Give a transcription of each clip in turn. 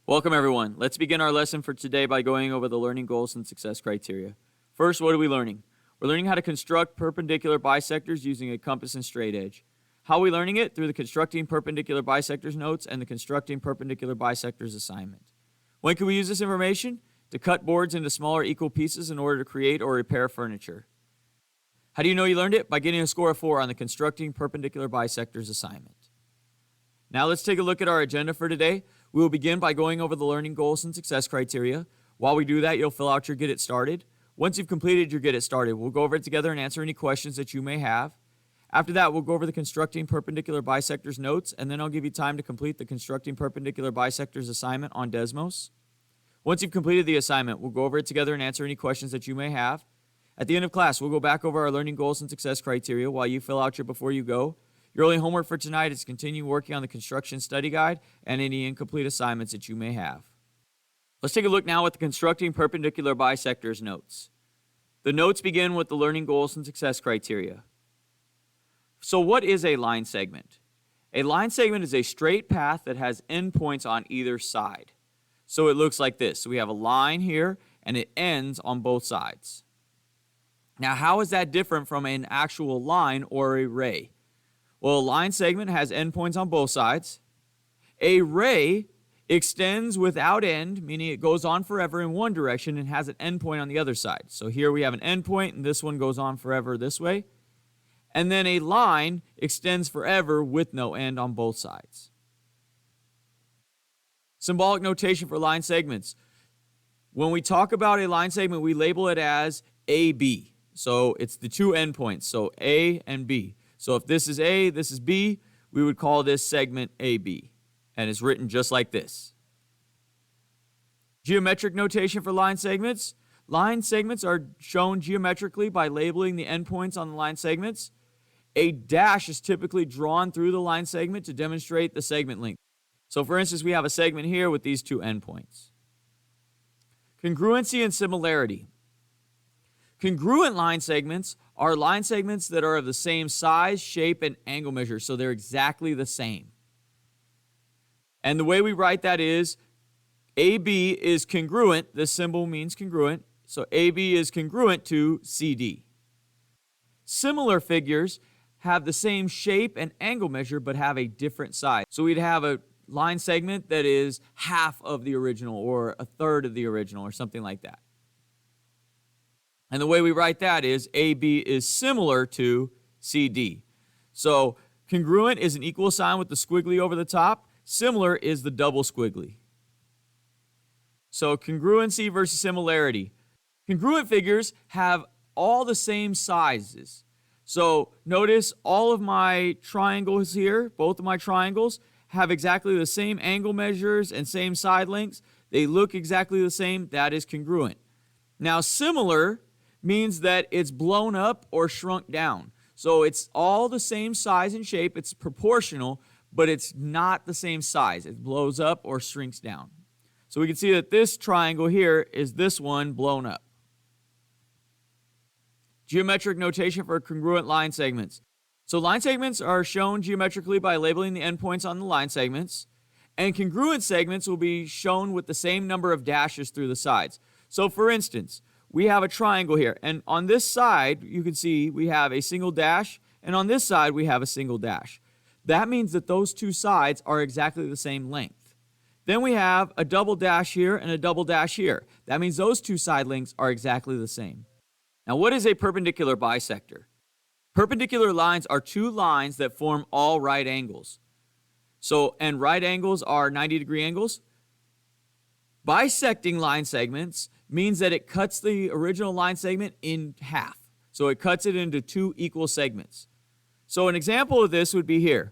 Welcome everyone. Let's begin our lesson for today by going over the learning goals and success criteria. First, what are we learning? We're learning how to construct perpendicular bisectors using a compass and straight edge. How are we learning it? Through the Constructing Perpendicular Bisectors notes and the Constructing Perpendicular Bisectors assignment. When can we use this information? To cut boards into smaller equal pieces in order to create or repair furniture. How do you know you learned it? By getting a score of 4 on the Constructing Perpendicular Bisectors assignment. Now let's take a look at our agenda for today. We will begin by going over the learning goals and success criteria. While we do that, you'll fill out your Get It Started. Once you've completed your Get It Started, we'll go over it together and answer any questions that you may have. After that, we'll go over the Constructing Perpendicular Bisectors notes, and then I'll give you time to complete the Constructing Perpendicular Bisectors assignment on Desmos. Once you've completed the assignment, we'll go over it together and answer any questions that you may have. At the end of class, we'll go back over our learning goals and success criteria while you fill out your Before You Go. Your only homework for tonight is to continue working on the construction study guide and any incomplete assignments that you may have. Let's take a look now at the Constructing Perpendicular Bisectors notes. The notes begin with the learning goals and success criteria. So what is a line segment? A line segment is a straight path that has endpoints on either side. So it looks like this. So we have a line here and it ends on both sides. Now how is that different from an actual line or a ray? Well, a line segment has endpoints on both sides. A ray extends without end, meaning it goes on forever in one direction and has an endpoint on the other side. So here we have an endpoint and this one goes on forever this way. And then a line extends forever with no end on both sides. Symbolic notation for line segments. When we talk about a line segment, we label it as AB. So it's the two endpoints, so A and B. So if this is A, this is B, we would call this segment AB. And it's written just like this. Geometric notation for line segments. Line segments are shown geometrically by labeling the endpoints on the line segments. A dash is typically drawn through the line segment to demonstrate the segment length. So for instance, we have a segment here with these two endpoints. Congruency and similarity. Congruent line segments are line segments that are of the same size, shape, and angle measure, so they're exactly the same. And the way we write that is AB is congruent. This symbol means congruent. So AB is congruent to CD. Similar figures have the same shape and angle measure but have a different size. So we'd have a line segment that is half of the original or a third of the original or something like that. And the way we write that is AB is similar to CD. So congruent is an equal sign with the squiggly over the top. Similar is the double squiggly. So congruency versus similarity. Congruent figures have all the same sizes. So notice all of my triangles here, both of my triangles, have exactly the same angle measures and same side lengths. They look exactly the same. That is congruent. Now similar means that it's blown up or shrunk down. So it's all the same size and shape. It's proportional, but it's not the same size. It blows up or shrinks down. So we can see that this triangle here is this one blown up. Geometric notation for congruent line segments. So line segments are shown geometrically by labeling the endpoints on the line segments, and congruent segments will be shown with the same number of dashes through the sides. So for instance, we have a triangle here, and on this side, you can see we have a single dash, and on this side, we have a single dash. That means that those two sides are exactly the same length. Then we have a double dash here and a double dash here. That means those two side lengths are exactly the same. Now, what is a perpendicular bisector? Perpendicular lines are two lines that form all right angles. And right angles are 90-degree angles. Bisecting line segments means that it cuts the original line segment in half. So it cuts it into two equal segments. So an example of this would be here.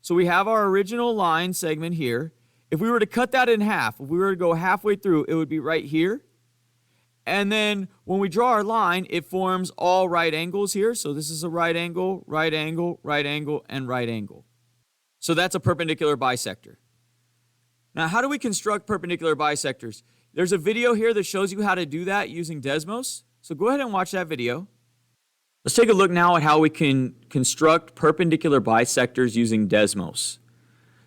So we have our original line segment here. If we were to cut that in half, if we were to go halfway through, it would be right here. And then when we draw our line, it forms all right angles here. So this is a right angle, right angle, right angle, and right angle. So that's a perpendicular bisector. Now, how do we construct perpendicular bisectors? There's a video here that shows you how to do that using Desmos. So go ahead and watch that video. Let's take a look now at how we can construct perpendicular bisectors using Desmos.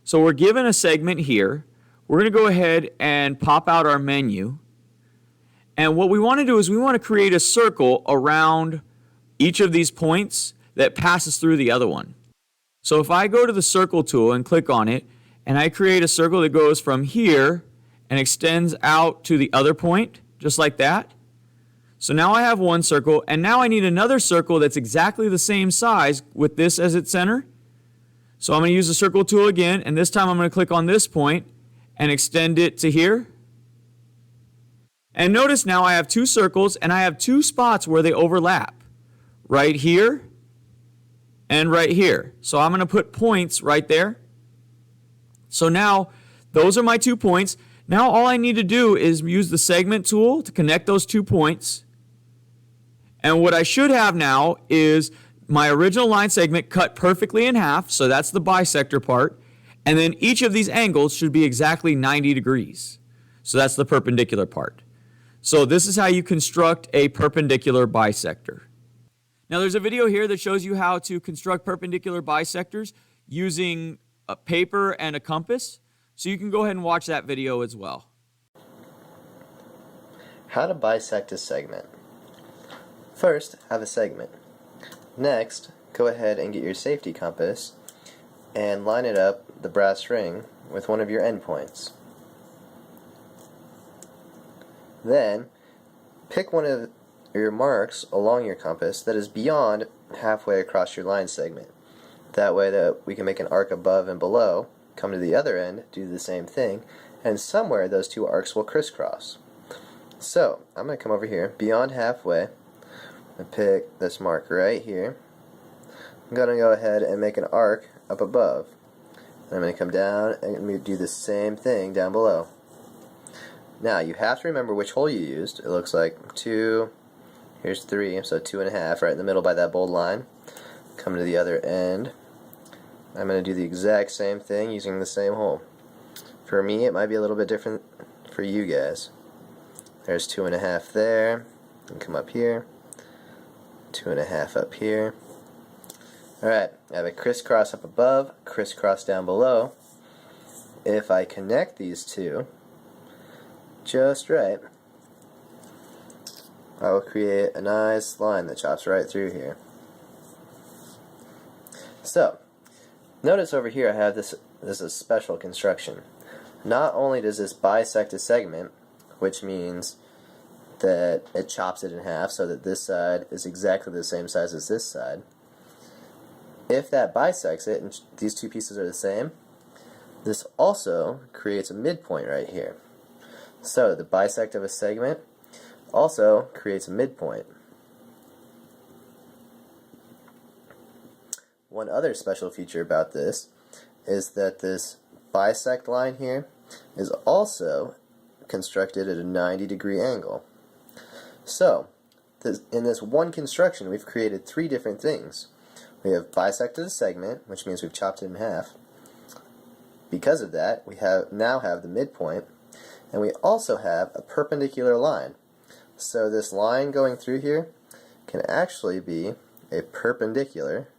So we're given a segment here. we're going to go ahead and pop out our menu. And what we want to do is we want to create a circle around each of these points that passes through the other one. So if I go to the circle tool and click on it, and I create a circle that goes from here and extends out to the other point, just like that. So now I have one circle, and now I need another circle that's exactly the same size with this as its center. So I'm going to use the circle tool again, and this time I'm going to click on this point and extend it to here. And notice now I have two circles, and I have two spots where they overlap, right here and right here. So I'm going to put points right there. So now those are my 2 points. Now all I need to do is use the segment tool to connect those 2 points. And what I should have now is my original line segment cut perfectly in half, so that's the bisector part. And then each of these angles should be exactly 90 degrees. So that's the perpendicular part. So this is how you construct a perpendicular bisector. Now there's a video here that shows you how to construct perpendicular bisectors using a paper and a compass. So you can go ahead and watch that video as well. How to bisect a segment. First, have a segment. Next, go ahead and get your safety compass and line it up, the brass ring, with one of your endpoints. Then, pick one of your marks along your compass that is beyond halfway across your line segment. That way that we can make an arc above and below, come to the other end, do the same thing, and somewhere those two arcs will crisscross. So, I'm going to come over here, beyond halfway, and pick this mark right here. I'm going to go ahead and make an arc up above. And I'm going to come down and do the same thing down below. Now, you have to remember which hole you used. It looks like 2, here's 3, so 2.5 right in the middle by that bold line. Come to the other end. I'm going to do the exact same thing using the same hole. For me, it might be a little bit different for you guys. There's 2.5 there. And come up here. 2.5 up here. Alright, I have a crisscross up above, crisscross down below. If I connect these two just right, I will create a nice line that chops right through here. So, notice over here I have this is a special construction. Not only does this bisect a segment, which means that it chops it in half so that this side is exactly the same size as this side. If that bisects it and these two pieces are the same, this also creates a midpoint right here. So the bisect of a segment also creates a midpoint. One other special feature about this is that this bisect line here is also constructed at a 90-degree angle. So, in this one construction, we've created 3 different things. We have bisected a segment, which means we've chopped it in half. Because of that, we now have the midpoint, and we also have a perpendicular line. So this line going through here can actually be a perpendicular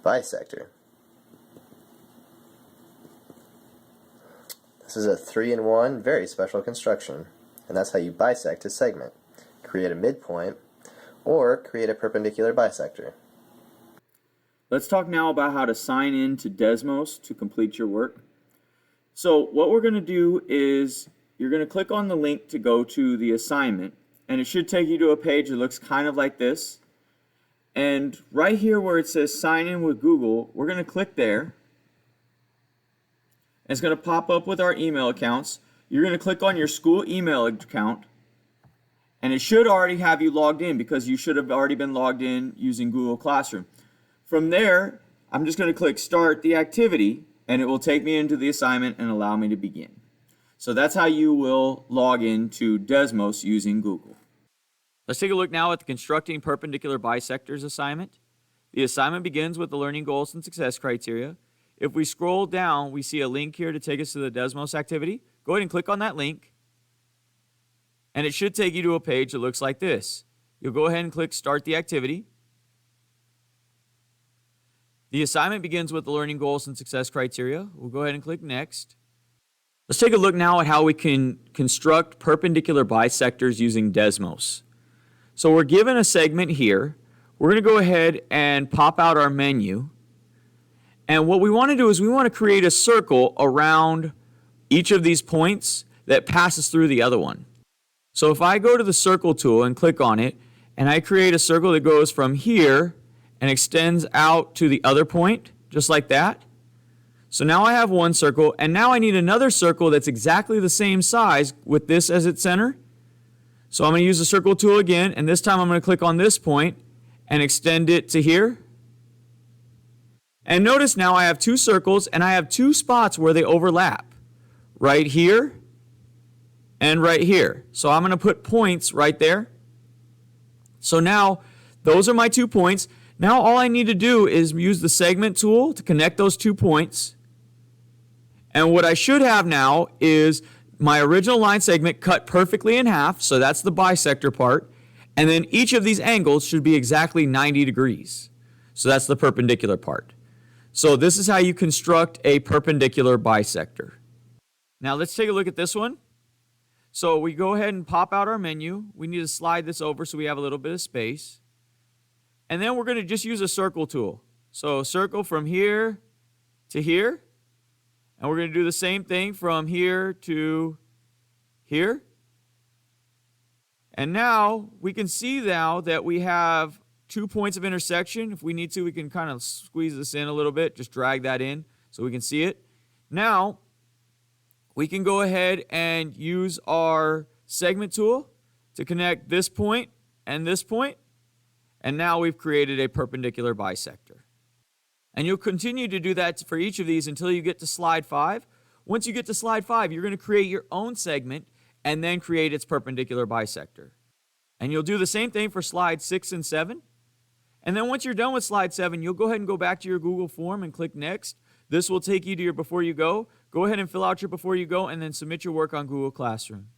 bisector. This is a 3-in-1, very special construction, and that's how you bisect a segment. Create a midpoint, or create a perpendicular bisector. Let's talk now about how to sign in to Desmos to complete your work. So what we're going to do is you're going to click on the link to go to the assignment, and it should take you to a page that looks kind of like this. And right here where it says sign in with Google, we're going to click there. And it's going to pop up with our email accounts. You're going to click on your school email account, and it should already have you logged in because you should have already been logged in using Google Classroom. From there, I'm just going to click Start the Activity, and it will take me into the assignment and allow me to begin. So that's how you will log in to Desmos using Google. Let's take a look now at the Constructing Perpendicular Bisectors assignment. The assignment begins with the learning goals and success criteria. If we scroll down, we see a link here to take us to the Desmos activity. Go ahead and click on that link, and it should take you to a page that looks like this. You'll go ahead and click Start the Activity. The assignment begins with the learning goals and success criteria. We'll go ahead and click Next. Let's take a look now at how we can construct perpendicular bisectors using Desmos. So we're given a segment here. We're going to go ahead and pop out our menu. And what we want to do is we want to create a circle around each of these points that passes through the other one. So if I go to the circle tool and click on it, and I create a circle that goes from here and extends out to the other point, just like that. So now I have one circle, and now I need another circle that's exactly the same size with this as its center. So I'm going to use the circle tool again, and this time I'm going to click on this point and extend it to here. And notice now I have two circles, and I have two spots where they overlap, right here and right here. So I'm going to put points right there. So now those are my 2 points. Now all I need to do is use the segment tool to connect those 2 points. And what I should have now is my original line segment cut perfectly in half, so that's the bisector part. And then each of these angles should be exactly 90 degrees. So that's the perpendicular part. So this is how you construct a perpendicular bisector. Now let's take a look at this one. So we go ahead and pop out our menu. We need to slide this over so we have a little bit of space. And then we're going to just use a circle tool. So circle from here to here. And we're going to do the same thing from here to here. And now we can see now that we have 2 points of intersection. If we need to, we can kind of squeeze this in a little bit, just drag that in so we can see it. Now we can go ahead and use our segment tool to connect this point and this point. And now we've created a perpendicular bisector. And you'll continue to do that for each of these until you get to slide 5. Once you get to slide 5, you're going to create your own segment and then create its perpendicular bisector. And you'll do the same thing for slides 6 and 7. And then once you're done with slide 7, you'll go ahead and go back to your Google form and click Next. This will take you to your Before You Go. Go ahead and fill out your Before You Go and then submit your work on Google Classroom.